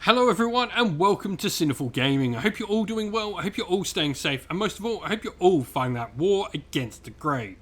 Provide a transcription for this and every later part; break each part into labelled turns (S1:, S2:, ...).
S1: Hello everyone and welcome to Sinful Gaming. I hope you're all doing well, I hope you're all staying safe, and most of all, I hope you're all fighting that war against the grey.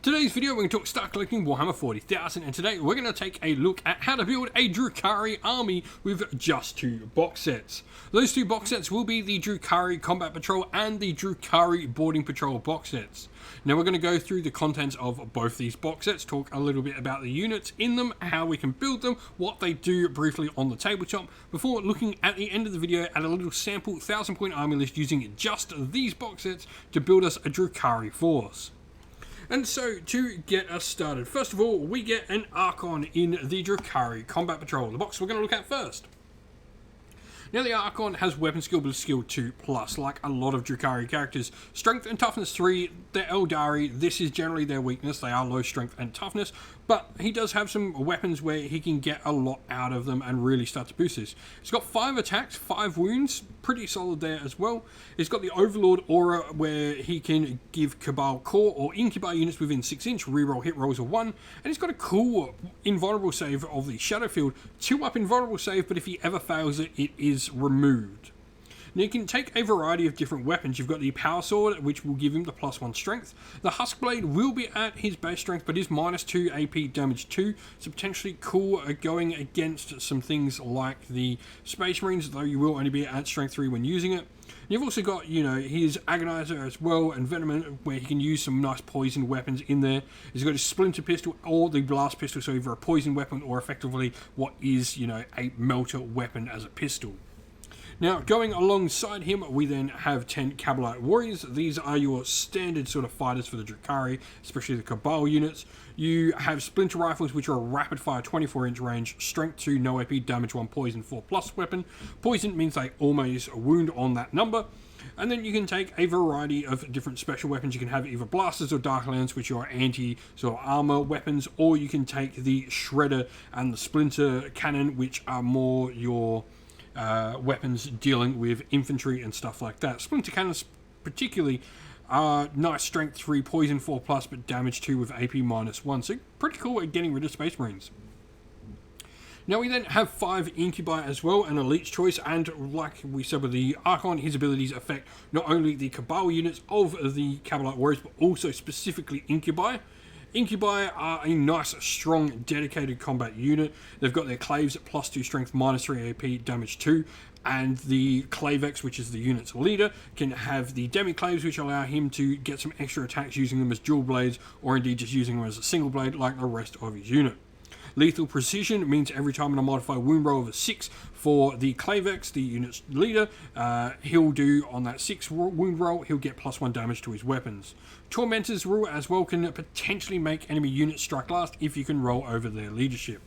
S1: Today's video we're going to talk start collecting Warhammer 40,000, and today we're going to take a look at how to build a Drukhari army with just two box sets. Those two box sets will be the Drukhari Combat Patrol and the Drukhari Boarding Patrol box sets. Now we're going to go through the contents of both these box sets, talk a little bit about the units in them, how we can build them, what they do briefly on the tabletop, before looking at the end of the video at a little sample 1000-point army list using just these box sets to build us a Drukhari force. And so, to get us started, first of all, we get an Archon in the Drukhari Combat Patrol, the box we're going to look at first. Now the Archon has weapon skill but skill 2+, like a lot of Drukhari characters. Strength and toughness 3, they're Eldari, this is generally their weakness, they are low strength and toughness, but he does have some weapons where he can get a lot out of them and really start to boost this. He's got 5 attacks, 5 wounds, pretty solid there as well. He's got the Overlord aura where he can give Cabal core or Incubi units within 6 inch, reroll hit rolls of 1, and he's got a cool invulnerable save of the Shadow Field, 2-up invulnerable save, but if he ever fails it, it is removed. Now you can take a variety of different weapons. You've got the Power Sword, which will give him the +1 strength. The Husk Blade will be at his base strength, but is -2 AP damage 2, so potentially cool going against some things like the Space Marines, though you will only be at strength 3 when using it. You've also got, his Agonizer as well, and Venom, where he can use some nice poison weapons in there. He's got his Splinter Pistol or the Blast Pistol, so either a poison weapon or effectively what is, a melter weapon as a pistol. Now, going alongside him, we then have 10 Cabalite Warriors. These are your standard sort of fighters for the Drukhari, especially the Cabal units. You have Splinter Rifles, which are a rapid-fire 24-inch range, strength 2, no AP, damage 1, poison 4+ weapon. Poison means they almost wound on that number. And then you can take a variety of different special weapons. You can have either blasters or dark lance, which are anti-sort of armor weapons, or you can take the Shredder and the Splinter Cannon, which are more your weapons dealing with infantry and stuff like that. Splinter Cannons particularly are nice strength 3, poison 4+, but damage 2 with AP -1. So pretty cool at getting rid of Space Marines. Now we then have 5 Incubi as well, an elite choice, and like we said with the Archon, his abilities affect not only the Cabal units of the Cabalite Warriors, but also specifically Incubi. Incubi are a nice, strong, dedicated combat unit. They've got their Claves at +2 strength, -3 AP, damage 2, and the Clavex, which is the unit's leader, can have the Demi-Claves, which allow him to get some extra attacks using them as dual blades, or indeed just using them as a single blade like the rest of his unit. Lethal Precision means every time on a modified wound roll of a 6 for the Clavex, the unit's leader, he'll do on that 6 wound roll, he'll get +1 damage to his weapons. Tormentor's rule as well can potentially make enemy units strike last if you can roll over their leadership.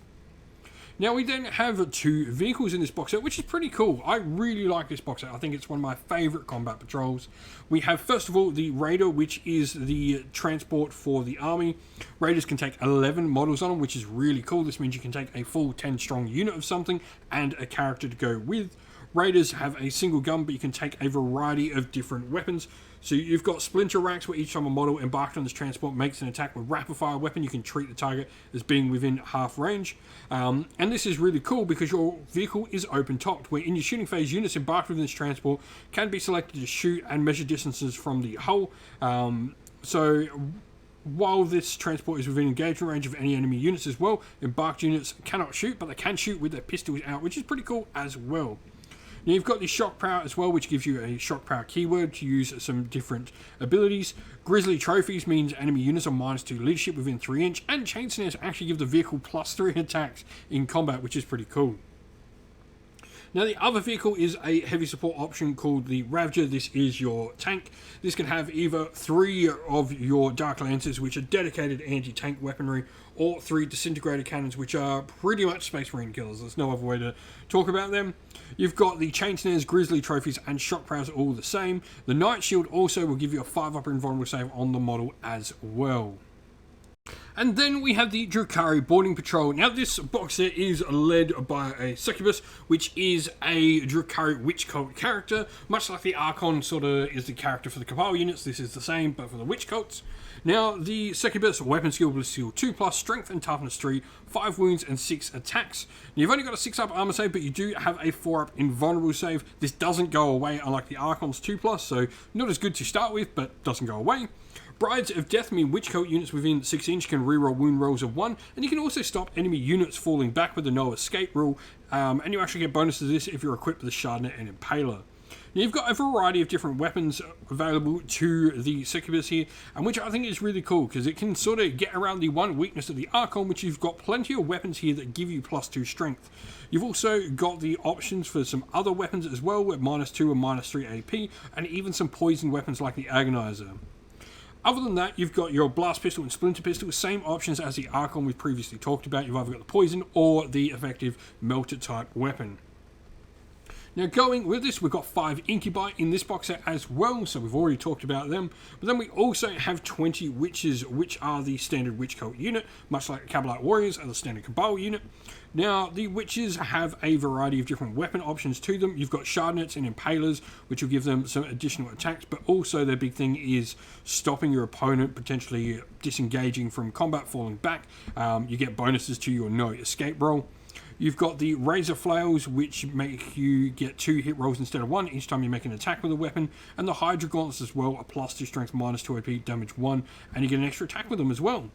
S1: Now we then have 2 vehicles in this box set, which is pretty cool. I really like this box set. I think it's one of my favourite combat patrols. We have, first of all, the Raider, which is the transport for the army. Raiders can take 11 models on them, which is really cool. This means you can take a full 10-strong unit of something and a character to go with. Raiders have a single gun, but you can take a variety of different weapons. So you've got Splinter Racks, where each time a model embarked on this transport makes an attack with rapid-fire weapon, you can treat the target as being within half range. And this is really cool because your vehicle is open-topped, where in your shooting phase, units embarked within this transport can be selected to shoot and measure distances from the hull. So while this transport is within engagement range of any enemy units as well, embarked units cannot shoot, but they can shoot with their pistols out, which is pretty cool as well. Now you've got the Shock Power as well, which gives you a Shock Power keyword to use some different abilities. Grizzly Trophies means enemy units are -2 leadership within 3 inch, and Chain Snares actually give the vehicle +3 attacks in combat, which is pretty cool. Now the other vehicle is a heavy support option called the Ravager. This is your tank. This can have either 3 of your Dark Lancers, which are dedicated anti-tank weaponry, or 3 Disintegrator Cannons, which are pretty much Space Marine killers. There's no other way to talk about them. You've got the Chain Snares, Grizzly Trophies, and Shock Powers all the same. The Night Shield also will give you a 5-up invulnerable save on the model as well. And then we have the Drukhari Boarding Patrol. Now this box set is led by a Succubus, which is a Drukhari Witch Cult character. Much like the Archon sort of is the character for the Cabal units, this is the same, but for the Witch Cults. Now, the Succubus weapon skill will skill 2+, strength and toughness 3, 5 wounds and 6 attacks. Now, you've only got a 6-up armor save, but you do have a 4-up invulnerable save. This doesn't go away, unlike the Archon's 2+, so not as good to start with, but doesn't go away. Brides of Death mean witch cult units within 6 inch can reroll wound rolls of 1, and you can also stop enemy units falling back with the no escape rule, and you actually get bonuses to this if you're equipped with the Shardnet and Impaler. Now, you've got a variety of different weapons available to the Succubus here, and which I think is really cool, because it can sort of get around the one weakness of the Archon, which you've got plenty of weapons here that give you +2 strength. You've also got the options for some other weapons as well, with -2 and -3 AP, and even some poison weapons like the Agonizer. Other than that, you've got your Blast Pistol and Splinter Pistol, same options as the Archon we've previously talked about. You've either got the Poison or the effective Melter type weapon. Now, going with this, we've got 5 Incubi in this box set as well, so we've already talked about them. But then we also have 20 Witches, which are the standard Witch Cult unit, much like the Cabalite Warriors are the standard Cabal unit. Now, the Witches have a variety of different weapon options to them. You've got Shardnets and Impalers, which will give them some additional attacks, but also their big thing is stopping your opponent potentially disengaging from combat, falling back. You get bonuses to your no escape roll. You've got the Razor Flails, which make you get 2 hit rolls instead of 1 each time you make an attack with a weapon, and the Hydra Gauntlets as well, a +2 strength, -2 AP, damage 1, and you get an extra attack with them as well.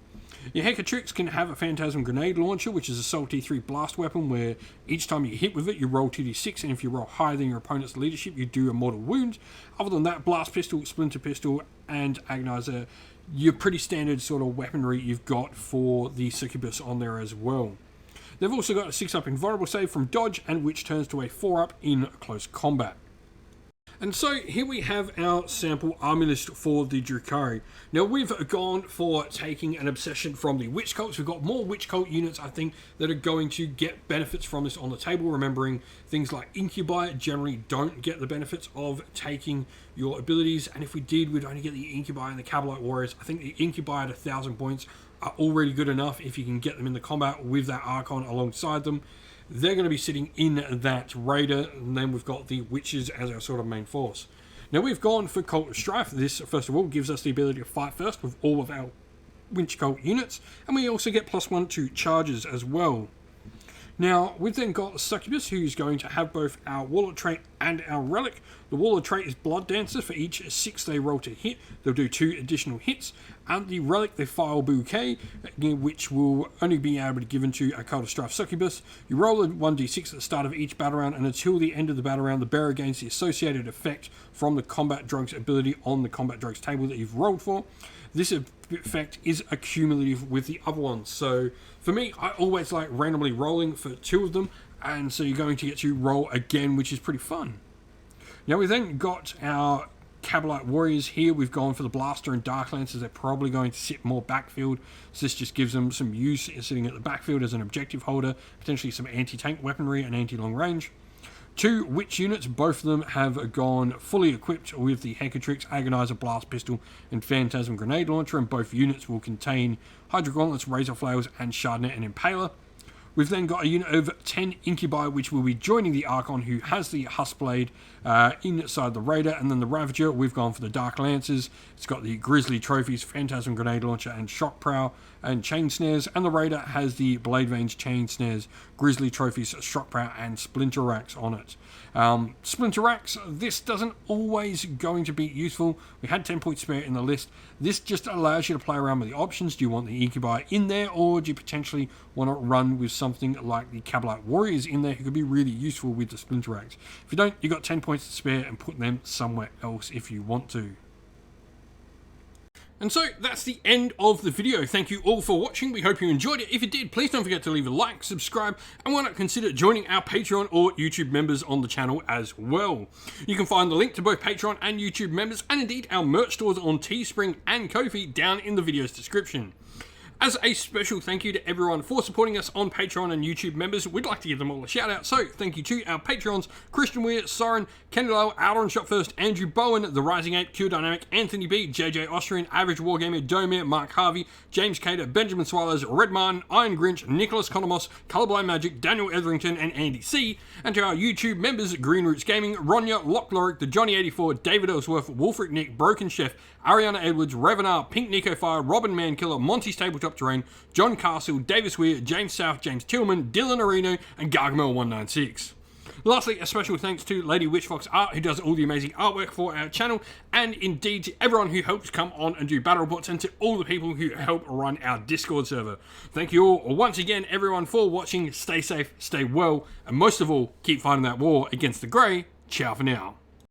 S1: Your Hecatrix can have a Phantasm Grenade Launcher, which is a Soul T3 blast weapon, where each time you hit with it, you roll 2d6, and if you roll higher than your opponent's leadership, you do a mortal wound. Other than that, Blast Pistol, Splinter Pistol, and Agonizer, your pretty standard sort of weaponry you've got for the Succubus on there as well. They've also got a 6-up invulnerable save from dodge, and which turns to a 4-up in close combat. And so here we have our sample army list for the Drukhari. Now, we've gone for taking an obsession from the Witch Cults. We've got more Witch Cult units, I think, that are going to get benefits from this on the table. Remembering things like Incubi generally don't get the benefits of taking your abilities. And if we did, we'd only get the Incubi and the Cabalite Warriors. I think the Incubi at 1,000 points are already good enough if you can get them in the combat with that Archon alongside them. They're going to be sitting in that Raider, and then we've got the Witches as our sort of main force. Now, we've gone for Cult of Strife. This, first of all, gives us the ability to fight first with all of our Witch Cult units, and we also get +1 to charges as well. Now, we've then got Succubus, who's going to have both our Warlord trait and our Relic. The Warlord trait is Blood Dancer. For each 6 they roll to hit, they'll do 2 additional hits. And the Relic, the File Bouquet, which will only be able to be given to a Cult of Strife Succubus. You roll a 1d6 at the start of each battle round, and until the end of the battle round, the bearer gains the associated effect from the Combat Drugs ability on the Combat Drugs table that you've rolled for. This effect is accumulative with the other ones. So for me, I always like randomly rolling for 2 of them, and so you're going to get to roll again, which is pretty fun. Now, we then got our Cabalite Warriors here. We've gone for the Blaster and Dark Lancers. They're probably going to sit more backfield, so this just gives them some use sitting at the backfield as an objective holder, potentially some anti-tank weaponry and anti-long range. 2 Witch units, both of them have gone fully equipped with the Hecatrix, Agonizer, Blast Pistol, and Phantasm Grenade Launcher, and both units will contain Hydra Gauntlets, Razor Flails, and Shardnet and Impaler. We've then got a unit of 10 Incubi, which will be joining the Archon, who has the Huskblade inside the Raider, and then the Ravager, we've gone for the Dark Lancers. It's got the Grizzly Trophies, Phantasm Grenade Launcher, and Shock Prow, and Chain Snares, and the Raider has the Blade Veins, Chain Snares, Grizzly Trophies, Shock Prow, and Splinter Racks on it. Splinter Racks, this doesn't always going to be useful. We had 10 points spare in the list. This just allows you to play around with the options. Do you want the Incubi in there, or do you potentially want to run with something like the Cabalite Warriors in there, who could be really useful with the Splinter Racks? If you don't, you got 10 points to spare, and put them somewhere else if you want to. And so that's the end of the video. Thank you all for watching. We hope you enjoyed it. If you did, please don't forget to leave a like, subscribe, and why not consider joining our Patreon or YouTube members on the channel as well. You can find the link to both Patreon and YouTube members, and indeed our merch stores on Teespring and Ko-fi down in the video's description. As a special thank you to everyone for supporting us on Patreon and YouTube members, we'd like to give them all a shout out. So thank you to our Patreons, Christian Weir, Soren, Kenny Lowe, Outer and Shot First, Andrew Bowen, The Rising Ape, Q Dynamic, Anthony B, JJ Austrian, Average Wargamer, Domir, Mark Harvey, James Cater, Benjamin Swallows, Red Martin, Iron Grinch, Nicholas Conomos, Colorblind Magic, Daniel Etherington, and Andy C. And to our YouTube members, Green Roots Gaming, Ronya, Lock Lorick, The Johnny84, David Ellsworth, Wolfric Nick, Broken Chef, Ariana Edwards, Revenar, Pink Nico Fire, Robin Mankiller, Monty's Tabletop Terrain, John Castle, Davis Weir, James South, James Tillman, Dylan Areno, and Gargamel196. Lastly, a special thanks to Lady Witchfox Art, who does all the amazing artwork for our channel, and indeed to everyone who helps come on and do battle reports, and to all the people who help run our Discord server. Thank you all once again, everyone, for watching. Stay safe, stay well, and most of all, keep fighting that war against the Grey. Ciao for now.